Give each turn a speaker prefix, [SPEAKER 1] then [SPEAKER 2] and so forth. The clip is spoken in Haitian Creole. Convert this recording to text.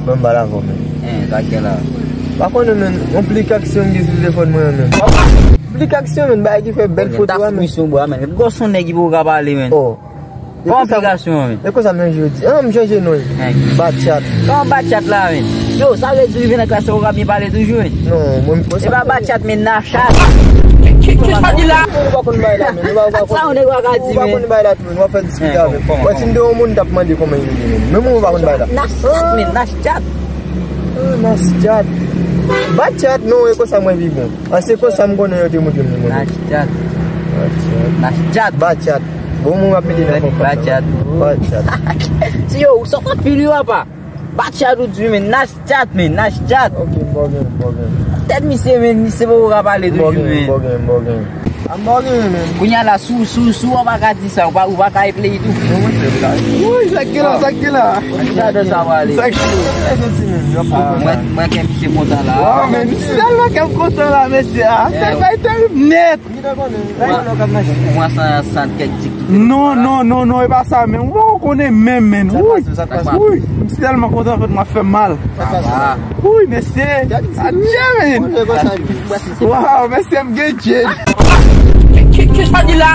[SPEAKER 1] Mwen bala kon men.
[SPEAKER 2] Zake la.
[SPEAKER 1] Bakon men, implikasyon gis telefon mwen men. Implikasyon men, ba ki fe bel foto
[SPEAKER 2] Ta
[SPEAKER 1] men.
[SPEAKER 2] fwisyon bo men. Goson negi pou kapale men.
[SPEAKER 1] Oh.
[SPEAKER 2] Komplikasyon men.
[SPEAKER 1] E ko sa men jodi? Mwen chanje nou. Batchat.
[SPEAKER 2] Kon batchat la men. Yo, sa ve di vene klase ou kap mi pale toujou men.
[SPEAKER 1] Non, mwen po sa.
[SPEAKER 2] E ba batchat men na chat. Sa di la?
[SPEAKER 1] Mwen bakon bay la men.
[SPEAKER 2] Sa ou nek wak a di men.
[SPEAKER 1] Mwen bakon bay la men. Mwen fè diskita men. Mwen sin de ou moun tap mandi koman yon men. Mwen mwen bakon bay la.
[SPEAKER 2] Nas chat men, nas chat.
[SPEAKER 1] Nas chat. Batchat non e ko sa mwen vivon. Ase ko sa mwen konen yo te mwen mwen.
[SPEAKER 2] Nas chat. Nas chat.
[SPEAKER 1] Batchat. Bon mwen apeli nan kon.
[SPEAKER 2] Batchat. Si yo, ou sa pa pili wapa? Batchat ou di men, nas chat men, nas chat.
[SPEAKER 1] Ok, mbogen.
[SPEAKER 2] Tet mi se men, mi se pou kapale toujou men.
[SPEAKER 1] Mbogen. Mbogen men.
[SPEAKER 2] Kounya la sou wap akati sa, ou wak a play tou.
[SPEAKER 1] Ouy, sakye la.
[SPEAKER 2] Jade sa wale. Mwen kem se monta la.
[SPEAKER 1] Wow men, selman kem kontan la mesi a. Te net.
[SPEAKER 2] Mwen san kek tik.
[SPEAKER 3] Non, e pa sa men. Ou konen men. Ouy, selman kontan fèt mwen fè mal. Ouy, mesi. Adje men. Wow, mesi mge dje.
[SPEAKER 2] Qu'est-ce que ça dit là?